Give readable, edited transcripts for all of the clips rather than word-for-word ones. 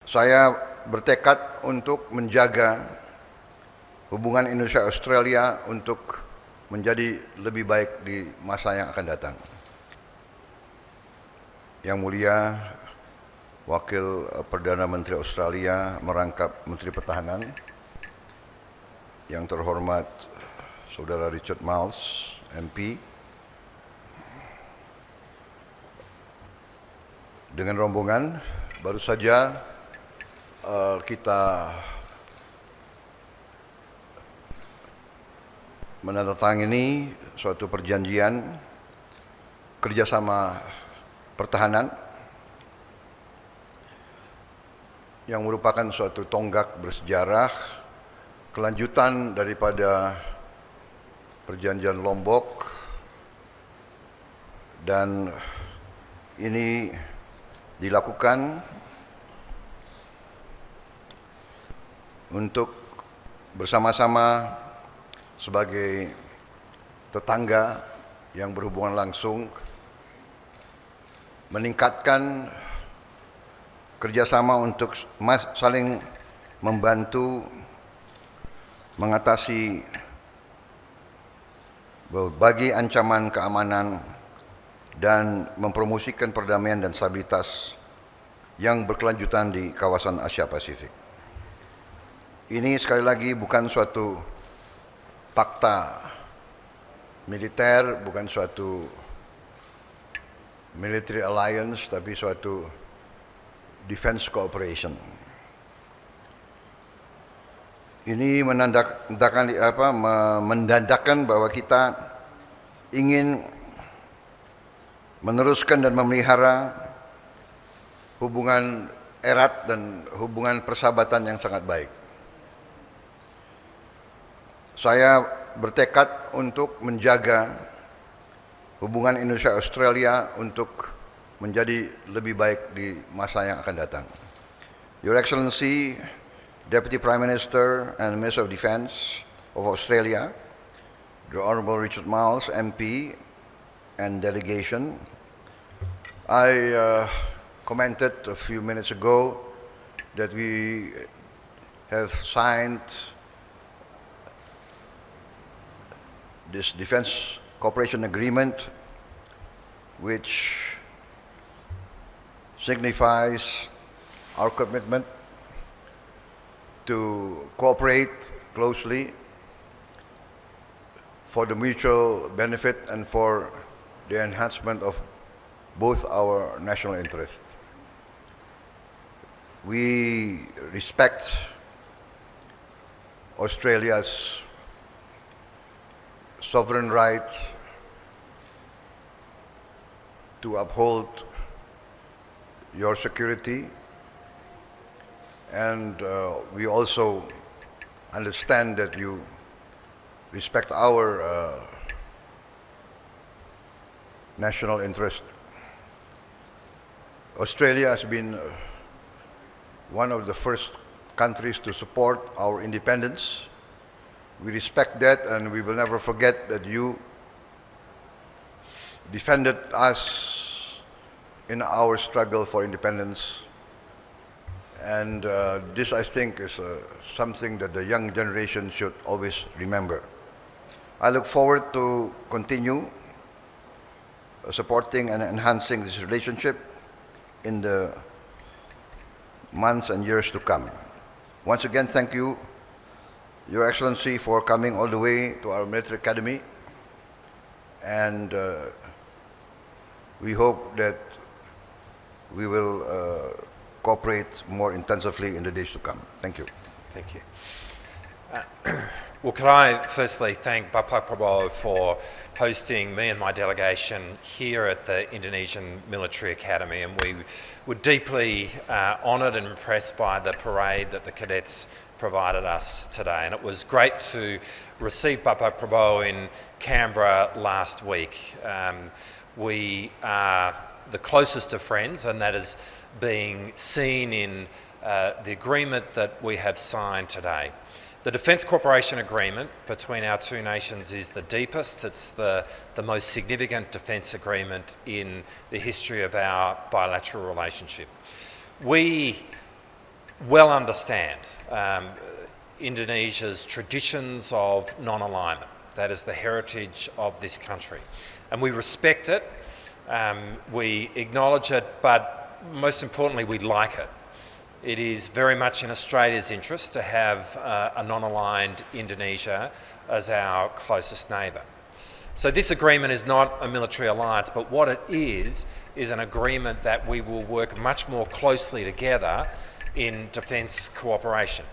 Saya bertekad untuk menjaga hubungan Indonesia-Australia untuk menjadi lebih baik di masa yang akan datang. Yang mulia Wakil Perdana Menteri Australia merangkap Menteri Pertahanan, yang terhormat Saudara Richard Marles, MP, dengan rombongan baru saja kita menandatangani suatu perjanjian kerjasama pertahanan yang merupakan suatu tonggak bersejarah, kelanjutan daripada Perjanjian Lombok, dan ini dilakukan untuk bersama-sama sebagai tetangga yang berhubungan langsung meningkatkan kerjasama untuk saling membantu mengatasi berbagai ancaman keamanan dan mempromosikan perdamaian dan stabilitas yang berkelanjutan di kawasan Asia Pasifik. Ini sekali lagi bukan suatu pakta militer, bukan suatu military alliance, tapi suatu defense cooperation. Ini menandakan bahwa kita ingin meneruskan dan memelihara hubungan erat dan hubungan persahabatan yang sangat baik. Saya bertekad untuk menjaga hubungan Indonesia-Australia untuk menjadi lebih baik di masa yang akan datang. Your Excellency, Deputy Prime Minister and Minister of Defence of Australia, the Honourable Richard Marles, MP, and delegation, I commented a few minutes ago that we have signed this defense cooperation agreement, which signifies our commitment to cooperate closely for the mutual benefit and for the enhancement of both our national interests. We respect Australia's sovereign right to uphold your security, and we also understand that you respect our national interest. Australia has been one of the first countries to support our independence. We respect that, and we will never forget that you defended us in our struggle for independence. And this, I think, is something that the young generation should always remember. I look forward to continue supporting and enhancing this relationship in the months and years to come. Once again, thank you, Your Excellency, for coming all the way to our military academy, and we hope that we will cooperate more intensively in the days to come. Thank you. Thank you. Well, could I firstly thank Bapak Prabowo for hosting me and my delegation here at the Indonesian Military Academy, and we were deeply honoured and impressed by the parade that the cadets provided us today. And it was great to receive Bapak Prabowo in Canberra last week. We are the closest of friends, and that is being seen in the agreement that we have signed today. The Defence Cooperation Agreement between our two nations is the deepest, it's the most significant defence agreement in the history of our bilateral relationship. We well understand Indonesia's traditions of non-alignment. That is the heritage of this country. And we respect it, we acknowledge it, but most importantly, we like it. It is very much in Australia's interest to have a non-aligned Indonesia as our closest neighbour. So this agreement is not a military alliance, but what it is an agreement that we will work much more closely together in defence cooperation.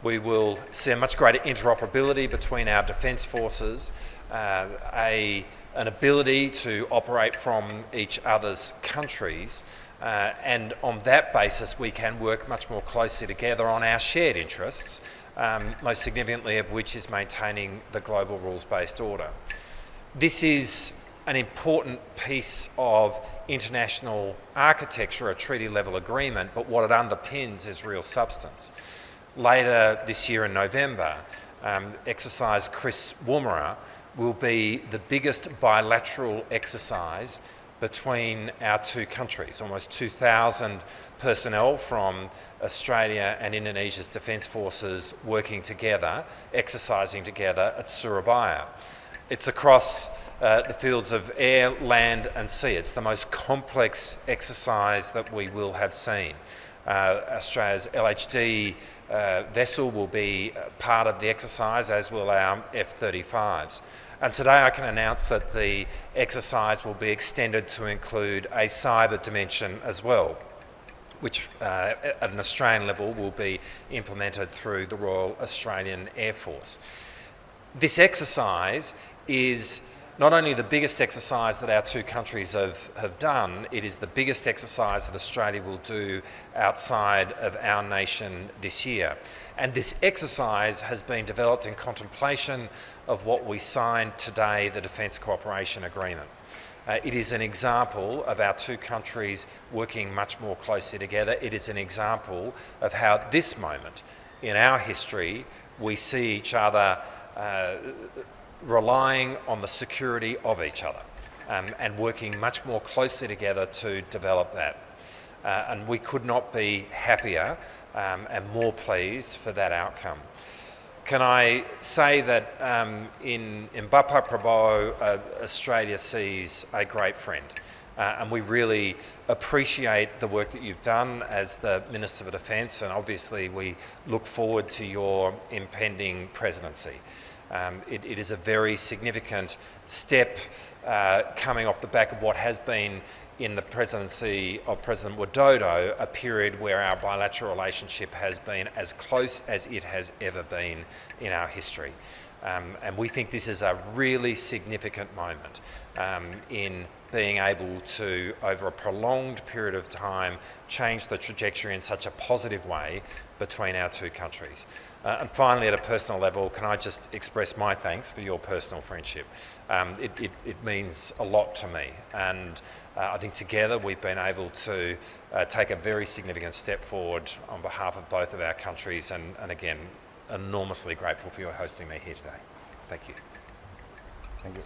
We will see a much greater interoperability between our defence forces, an ability to operate from each other's countries, and on that basis we can work much more closely together on our shared interests, most significantly of which is maintaining the global rules-based order. This is an important piece of international architecture, a treaty-level agreement, but what it underpins is real substance. Later this year in November, exercise Chris Woomera will be the biggest bilateral exercise between our two countries. Almost 2,000 personnel from Australia and Indonesia's defence forces working together, exercising together at Surabaya. It's across the fields of air, land and sea. It's the most complex exercise that we will have seen. Australia's LHD vessel will be part of the exercise, as will our F-35s. And today I can announce that the exercise will be extended to include a cyber dimension as well, which at an Australian level will be implemented through the Royal Australian Air Force. This exercise is not only the biggest exercise that our two countries have done, it is the biggest exercise that Australia will do outside of our nation this year. And this exercise has been developed in contemplation of what we signed today, the Defence Cooperation Agreement. It is an example of our two countries working much more closely together. It is an example of how at this moment in our history we see each other relying on the security of each other and working much more closely together to develop that. And we could not be happier and more pleased for that outcome. Can I say that in Bapak Prabowo, Australia sees a great friend. And we really appreciate the work that you've done as the Minister for Defence, and obviously we look forward to your impending presidency. It is a very significant step coming off the back of what has been in the presidency of President Widodo, a period where our bilateral relationship has been as close as it has ever been in our history. And we think this is a really significant moment in being able to, over a prolonged period of time, change the trajectory in such a positive way between our two countries. And finally, at a personal level, can I just express my thanks for your personal friendship? It means a lot to me, and I think together we've been able to take a very significant step forward on behalf of both of our countries, and again, enormously grateful for your hosting me here today. Thank you. Thank you.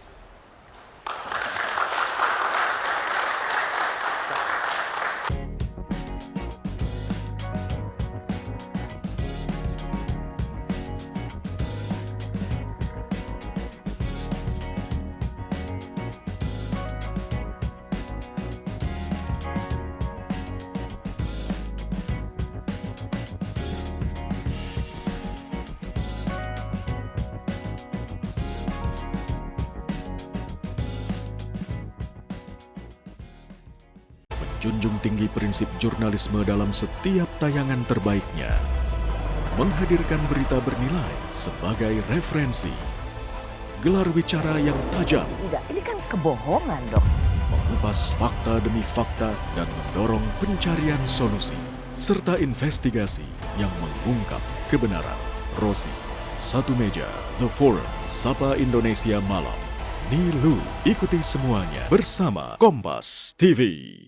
Junjung tinggi prinsip jurnalisme dalam setiap tayangan terbaiknya. Menghadirkan berita bernilai sebagai referensi. Gelar bicara yang tajam. Tidak, ini kan kebohongan dong. Mengupas fakta demi fakta dan mendorong pencarian solusi. Serta investigasi yang mengungkap kebenaran. Rosi, Satu Meja, The Forum, Sapa Indonesia Malam. Nilu, ikuti semuanya bersama Kompas TV.